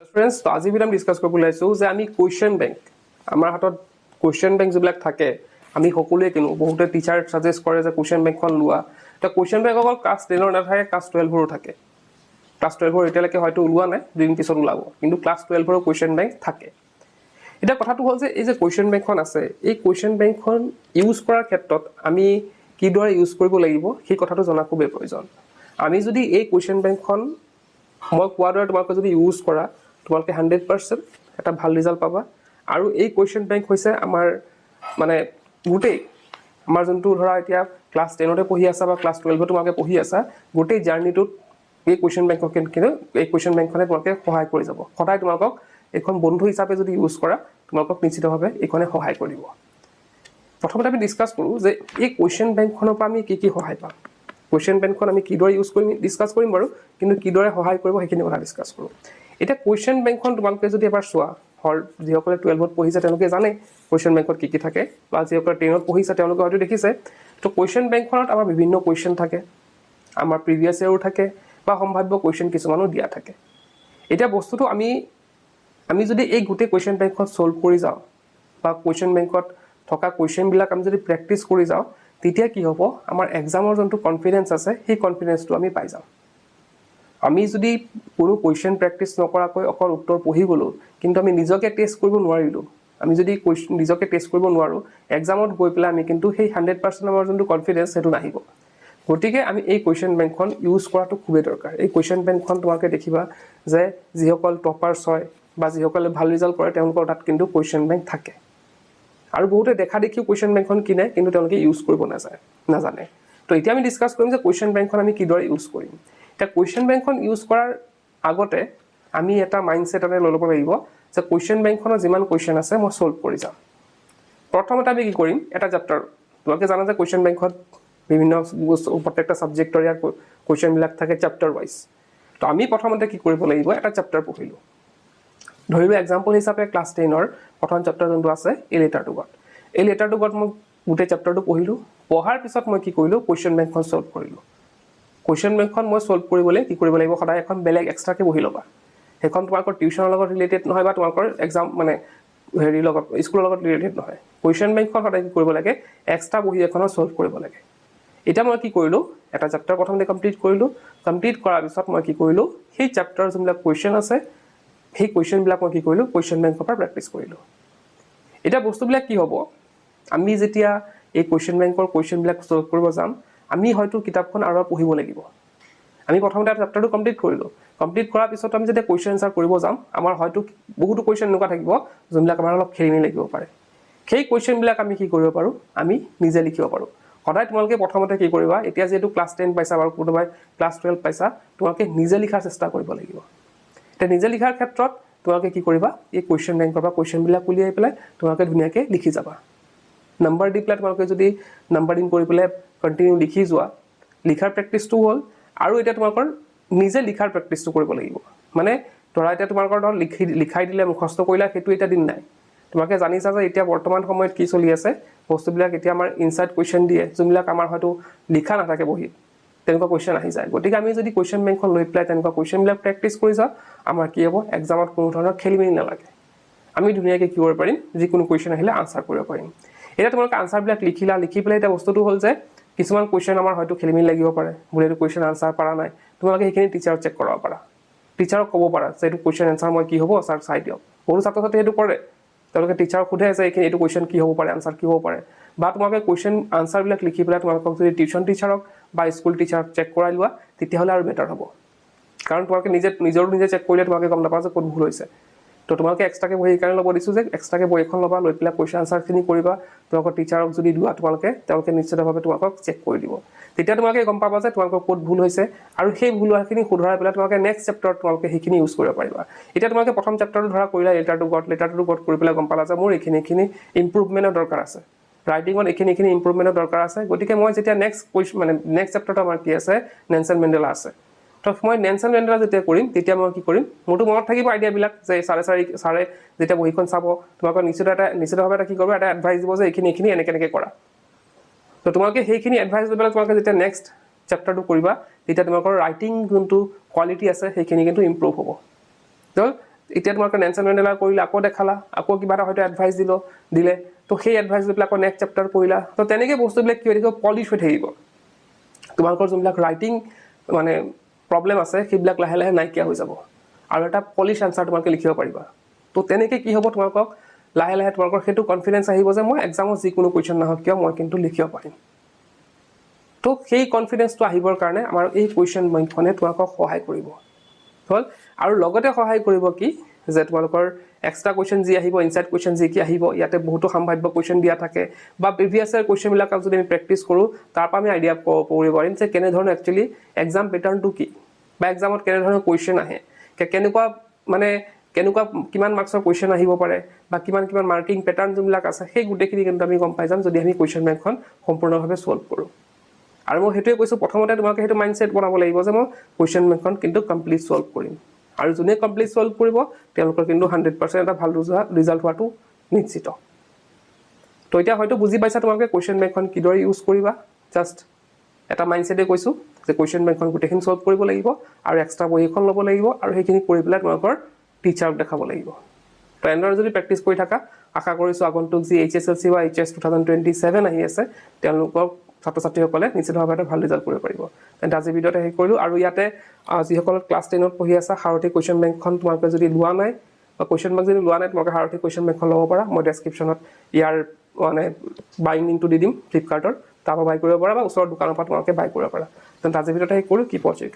friends तो आज भी डिस्कस कर যে আমি কোয়েশ্চন ব্যাংক আমার হাতত কোয়েশ্চন ব্যাংক যেবিলাক থাকে আমি সকলোৱে কিনো বহুতে টিচাৰ সাজেষ্ট কৰে যে কোয়েশ্চন ব্যাংকখন লোৱা তো কোয়েশ্চন ব্যাংক অকল ক্লাস 10 ৰ নাথাকে ক্লাস 12 ৰো থাকে ক্লাস 12 ৰ এতিয়ালৈকে হয়তো ওলোৱা নাই দুদিন পিছত ওলাব কিন্তু ক্লাস 12 ৰ কোয়েশ্চন ব্যাংক থাকে এটা কথাটো হ'ল যে এই যে কোয়েশ্চন ব্যাংকখন আছে এই কোয়েশ্চন ব্যাংকখন ইউজ কৰাৰ ক্ষেত্ৰত আমি কিদৰে ইউজ কৰিব লাগিব সেই কথাটো জনা খুব প্ৰয়োজন আমি যদি এই কোয়েশ্চন ব্যাংকখন মই কোৱাদৰে তোমালোকে যদি ইউজ কৰা তোমালোকে 100% এটা ভাল ৰিজাল্ট পাবা আৰু এই কোয়েশ্চন ব্যাংক হৈছে আমাৰ মানে গুটেই আমাৰ জন্তু ধৰা এতিয়া ক্লাস 10 তে পঢ়ি আছা বা ক্লাস 12 তে তোমালোকে পঢ়ি আছা গুটেই জাৰ্নিটোত এই কোয়েশ্চন ব্যাংকক কিন্তু এই কোয়েশ্চন ব্যাংকখনে তোমালোকে সহায় কৰি যাব সদায় তোমালোকক এখন বন্ধু হিচাপে যদি ইউজ কৰা তোমালোকক নিশ্চিতভাৱে এইখনে সহায় কৰিব প্ৰথমতে আমি ডিসকাস কৰো যে এই কোয়েশ্চন ব্যাংকখনৰ পৰা আমি কি কি সহায় পাম কোয়েশ্চন ব্যাংকখন আমি কিদৰে ইউজ কৰিম ডিসকাস কৰিম বাৰু কিন্তু কিদৰে সহায় কৰিব সেইখিনি কথা ডিসকাস কৰো এটা কোয়েশ্চন ব্যাংকখন তোমালোকে যদি এবাৰ চোৱা হল যিসকলে 12 ত পঢ়িছে তেওঁলোকে জানে কোয়েশ্চন ব্যাংকত কি কি থাকে বা যিসকলে 10 ত পঢ়িছে তেওঁলোকে হয়তো দেখিছে তো কোয়েশ্চন ব্যাংকখনত আমাৰ বিভিন্ন কোয়েশ্চন থাকে আমাৰ প্ৰিভিয়াস ইয়াৰো থাকে বা সম্ভাৱ্য কোয়েশ্চন কিছুমানো দিয়া থাকে এটা বস্তুটো আমি যদি এই গুটে কোয়েশ্চন ব্যাংকখন সলভ কৰি যাও বা কোয়েশ্চন ব্যাংকত থকা কোয়েশ্চন বিলাক আমি যদি প্ৰ্যাকটিস কৰি যাও তেতিয়া কি হ'ব আমাৰ এক্সামৰ জন্তু কনফিডেন্স আছে সেই কনফিডেন্সটো আমি পাই যাম আমি যদি কোনো কোয়েশ্চন প্ৰ্যাকটিস নকৰাকৈ অকল উত্তৰ পঢ়ি গলো কিন্তু আমি নিজকে টেস্ট কৰিব নোৱাৰিলো আমি যদি কোয়েশ্চন নিজকে টেস্ট কৰিব নোৱাৰো এক্সামত গৈ পেলাই আমি কিন্তু সেই 100% আমাৰ জন্তু কনফিডেন্স হেতু নাহিব গতিকে আমি এই কোয়েশ্চন ব্যাংকখন ইউজ কৰাটো খুবেই দৰকাৰ এই কোয়েশ্চন ব্যাংকখন তোমালোকে দেখিবা যে যিসকল টপাৰছ হয় বা যিসকলে ভাল ৰিজাল্ট কৰে তেওঁলোকৰ তাত কিন্তু কোয়েশ্চন ব্যাংক থাকে আৰু বহুতে দেখা দেখি কোয়েশ্চন ব্যাংকখন কিনে কিন্তু তেওঁলোকে ইউজ কৰিব নাজানে তো এতিয়া আমি ডিসকাস কৰিম যে কোয়েশ্চন ব্যাংকখন আমি কিদৰে ইউজ কৰিম এটা কোয়েশ্চন ব্যাংকখন ইউজ কৰাৰ আগতে আমি এটা মাইন্ডসেট এটা লৈ ল'ব লাগিব যে কোয়েশ্চন ব্যাংকখনৰ যিমান কোয়েশ্চন আছে মই সলভ কৰি যাম প্ৰথমতে আমি কি কৰিম এটা চ্যাপ্টাৰ তোমালোকে জানা যে কোয়েশ্চন ব্যাংকত বিভিন্ন প্ৰত্যেকটা সাবজেক্টৰ ইয়াৰ কোয়েশ্চন বিলাক থাকে চ্যাপ্টাৰ ওয়াইজ তো আমি প্ৰথমতে কি কৰিব লাগিব এটা চ্যাপ্টাৰ পঢ়িলো ধৰিলো এক্সাম্পল হিচাপে ক্লাস 10 ৰ প্ৰথম চ্যাপ্টাৰ যোনটো আছে এ লেটাৰ টু গড এই লেটাৰ টু গড মই গোটেই চ্যাপ্টাৰটো পঢ়িলো পঢ়াৰ পিছত মই কি কৰিলো কোয়েশ্চন ব্যাংকখন সলভ কৰিলো কোয়েশ্চন ব্যাংকখন মই সলভ কৰিবলৈ কি কৰিব লাগিব সদায় এখন বেলেগ এক্সট্ৰাকে বহি লবা এখন তোমালোকৰ টিউচনৰ লগত ৰিলেটেড নহয় বা তোমালোকৰ এক্সাম মানে হেৰি লগত স্কুলৰ লগত ৰিলেটেড নহয় কোয়েশ্চন ব্যাংকখন সদায় কি কৰিব লাগে এক্সট্ৰা বহি এখনৰ সলভ কৰিব লাগে এটা মই কি কৰিলো এটা চ্যাপ্টাৰ প্ৰথমতে কমপ্লিট কৰিলো কমপ্লিট কৰাৰ পিছত মই কি কৰিলো সেই চ্যাপ্টাৰৰ যোনবিলাক কোয়েশ্চন আছে সেই কোয়েশ্চন বিলাক মই কি কৰিলো কোয়েশ্চন ব্যাংকৰ পৰা প্ৰ্যাকটিস কৰিলো এটা বস্তুবিলাক কি হ'ব আমি যেতিয়া এই কোয়েশ্চন ব্যাংকৰ কোয়েশ্চন বিলাক সলভ কৰিব যাম আমি হয়তো কিতাপখন আৰু পঢ়িব লাগিব আমি প্ৰথমতে চ্যাপ্টাৰটো কমপ্লিট কৰিলো কমপ্লিট কৰাৰ পিছত আমি যেতিয়া কোয়েশ্চন আনসাৰ কৰিব যাম আমাৰ হয়তো বহুতো কোয়েশ্চন এনেকুৱা থাকিব যোনবিলাক আমাৰ অলপ খেলিমেলি লাগিব পাৰে সেই কোয়েশ্চন বিলাক আমি কি কৰিব পাৰো আমি নিজে লিখিব পাৰো সদায় তোমালোকে প্ৰথমতে কি কৰিবা এতিয়া যেটো ক্লাস 10 পাইছা বা কোনোবাই ক্লাস 12 পাইছা তোমালোকে নিজে লিখাৰ চেষ্টা কৰিব লাগিব তে নিজে লিখাৰ ক্ষেত্ৰত তোমালোকে কি কৰিবা এই কোয়েশ্চন ব্যাংকৰ পৰা কোয়েশ্চন বিলাক উলিয়াই পেলাই তোমালোকে ধুনীয়াকৈ লিখি যাবা নাম্বাৰ দি পেলাই তোমালোকে যদি নাম্বাৰিং কৰি পেলাই কন্টিনিউ লিখি যোৱা লিখাৰ প্ৰ্যাকটিসটো হ'ল আৰু এটা তোমালোকৰ নিজে লিখাৰ প্ৰ্যাকটিসটো কৰিব লাগিব মানে ধৰা এটা তোমালোকৰ লিখাই দিলে মুখস্থ কৰিলা হেতু এটা দিন নাই তোমালোকে জানিছা যে এতিয়া বৰ্তমান সময়ত কি চলি আছে বস্তুবিলাক এতিয়া আমাৰ ইনসাইড কোয়েশ্চন দিয়ে যোনবিলাক আমাৰ হয়তো লিখা নাথাকে বহিত তেনেকুৱা কোয়েশ্চন আহি যায় গতিকে আমি যদি কোয়েশ্চন ব্যাংকখন লৈ পেলাই তেনেকুৱা কোয়েশ্চন বিলাক প্ৰ্যাকটিস কৰি যাও আমাৰ কি হ'ব এক্সামত কোনো ধৰণৰ খেলিমেলি নালাগে আমি ধুনীয়াকৈ কি কৰিব পাৰিম যিকোনো কোয়েশ্চন আহিলে আনসাৰ কৰিব পাৰিম এটা তোমালোকে আনসাৰ বিলাক লিখি পেলাই এটা বস্তুটো হ'ল যে কিছুমান কোয়েশ্চন আমাৰ হয়তো খেলিমেলি লাগিব পাৰে বুলেটো কোয়েশ্চন আনসাৰ পাৰা নাই তোমালোকে এইখিনি টিচাৰক চেক কৰাব পাৰা টিচাৰক ক'ব পাৰা যে এইটো কোয়েশ্চন আনসাৰ মই কি হ'ব স্যাৰ চাই দিয়ক বহু ছাত্ৰ ছাত্ৰী সেইটো কৰে তেওঁলোকে টিচাৰক সোধে যে এইটো কোয়েশ্চন কি হ'ব পাৰে আনসাৰ কি হ'ব পাৰে বা তোমালোকে কোয়েশ্চন আনসাৰ বিলাক লিখি পেলাই তোমালোকক যদি টিউচন টিচাৰক বা স্কুল টিচাৰক চেক কৰাই লোৱা তেতিয়াহ'লে আৰু বেটাৰ হ'ব কাৰণ তোমালোকে নিজে চেক কৰিলে তোমালোকে গম নাপাবা যে ক'ত ভুল হৈছে তো তোমালোকে এক্সট্ৰাকে বহি কাৰণে ল'ব দিছো যে এক্সট্ৰাকে বহি এখন ল'বা লৈ পেলাই কোয়েশ্চন আনসাৰখিনি কৰিবা তোমালোকৰ টিচাৰক যদি দিবা তেওঁলোকে নিশ্চিতভাৱে তোমালোকক চেক কৰি দিব তেতিয়া তোমালোকে গম পাবা যে তোমালোকৰ ক'ত ভুল হৈছে আৰু সেই ভুল হোৱাখিনি শুধৰাই পেলাই তোমালোকে নেক্সট চেপ্টাৰত তোমালোকে সেইখিনি ইউজ কৰিব পাৰিবা এতিয়া তোমালোকে প্ৰথম চেপ্টাৰটো ধৰা কৰিলা লেটাৰ টু গড কৰি পেলাই গম পালা যে মোৰ এইখিনি ইমপ্ৰুভমেন্টৰ দৰকাৰ আছে ৰাইটিংত এইখিনি ইমপ্ৰুভমেন্টৰ দৰকাৰ আছে গতিকে মই যেতিয়া নেক্সট চেপ্টাৰটো আমাৰ কি আছে নেলছন মেণ্ডেলা আছে তো মই নেলছন মেণ্ডেলা যেতিয়া কৰিম তেতিয়া মই কি কৰিম মোৰটো মনত থাকিব আইডিয়া বিলাক যে সাৰে যেতিয়া বহিখন চাব তোমালোকৰ নিশ্চিতভাৱে এটা কি কৰিব এটা এডভাইস দিব যে এইখিনি এনেকে কৰা তো তোমালোকে সেইখিনি এডভাইস দিবলৈ তোমালোকে যেতিয়া নেক্সট চ্যাপ্টাৰটো কৰিবা তেতিয়া তোমালোকৰ ৰাইটিং যোনটো কোৱালিটি আছে সেইখিনি কিন্তু ইমপ্ৰুভ হ'ব তো এতিয়া তোমালোকে নেলছন মেণ্ডেলা কৰিলা আকৌ দেখালা আকৌ কিবা এটা হয়তো এডভাইচ দিলে তো সেই এডভাইচ লৈ পেলাই আকৌ নেক্সট চেপ্টাৰ কৰিলা তো তেনেকৈ বস্তুবিলাক কি হৈ থাকিব পলিচ হৈ থাকিব তোমালোকৰ যোনবিলাক ৰাইটিং মানে প্ৰব্লেম আছে সেইবিলাক লাহে লাহে নাইকিয়া হৈ যাব আৰু এটা পলিচ আনচাৰ তোমালোকে লিখিব পাৰিবা তো তেনেকৈ কি হ'ব তোমালোকক লাহে লাহে তোমালোকৰ সেইটো কনফিডেন্স আহিব যে মই এক্সামত যিকোনো কুৱেশ্যন নাহক কিয় মই কিন্তু লিখিব পাৰিম তো সেই কনফিডেন্সটো আহিবৰ কাৰণে আমাৰ এই কুৱেশ্যন বেংকখনে তোমালোকক সহায় কৰিব হ'ল আৰু লগতে সহায় কৰিব কি যে তোমালোকৰ এক্সট্ৰা কুৱেশ্যন যি আহিব ইনসাইড কুৱেশ্যন যি কি আহিব ইয়াতে বহুতো সম্ভাৱ্য কুৱেশ্যন দিয়া থাকে বা প্ৰিভিয়াছ ইয়াৰ কুৱেশ্যনবিলাক যদি আমি প্ৰেক্টিছ কৰোঁ তাৰ পৰা আমি আইডিয়া কৰিব পাৰিম যে কেনেধৰণৰ একচুৱেলি এক্সাম পেটাৰ্ণটো কি বা এক্সামত কেনেধৰণৰ কুৱেশ্যন আহে কেনেকুৱা মানে কেনেকুৱা কিমান মাৰ্কছৰ কুৱেশ্যন আহিব পাৰে বা কিমান মাৰ্কিং পেটাৰ্ণ যোনবিলাক আছে সেই গোটেইখিনি কিন্তু আমি গম পাই যাম যদি আমি কুৱেশ্যন বেংকখন সম্পূৰ্ণভাৱে সলভ কৰোঁ আৰু মই সেইটোৱে কৈছোঁ প্ৰথমতে তোমালোকে সেইটো মাইণ্ডছেট বনাব লাগিব যে মই কুৱেশ্যন বেংকখন কিন্তু কমপ্লিট সলভ কৰিম আৰু যোনে কমপ্লিট সলভ কৰিব তেওঁলোকৰ কিন্তু 100% এটা ভাল ৰিজাল্ট হোৱাটো নিশ্চিত তো এতিয়া হয়তো বুজি পাইছা তোমালোকে কুৱেশ্যন বেংকখন কিদৰে ইউজ কৰিবা জাষ্ট এটা মাইণ্ডছেটে কৈছোঁ যে কুৱেশ্যন বেংকখন গোটেইখিনি সলভ কৰিব লাগিব আৰু এক্সট্ৰা বহি এখন ল'ব লাগিব আৰু সেইখিনি কৰি পেলাই তোমালোকৰ টিচাৰক দেখাব লাগিব তো এনেদৰে যদি প্ৰেক্টিছ কৰি থাকা আশা কৰিছোঁ আগন্তুক যি HSLC বা HS 2027 আহি আছে তেওঁলোকৰ ছাত্ৰ ছাত্ৰীসকলে নিশ্চিতভাৱে এটা ভাল ৰিজাল্ট কৰিব পাৰিব তেন্তে আজি ভিডিঅ'তে শেষ কৰিলোঁ আৰু ইয়াতে যিসকল ক্লাছ 10ত পঢ়ি আছা সাৰথি কুৱেশ্যন বেংকখন তোমালোকে যদি লোৱা নাই বা কুৱেশ্যন বেংক যদি লোৱা নাই তোমালোকে সাৰথি কুৱেশ্যন বেংকখন ল'ব পাৰা মই ডেছক্ৰিপশ্যনত ইয়াৰ মানে বাইং লিংকটো দি দিম ফ্লিপকাৰ্টৰ তাৰ পৰা বাই কৰিব পাৰা বা ওচৰৰ দোকানৰ পৰা তোমালোকে বাই কৰিব পাৰা তেন্তে আজি ভিডিঅ'তে শেষ কৰোঁ কি পঢ়ি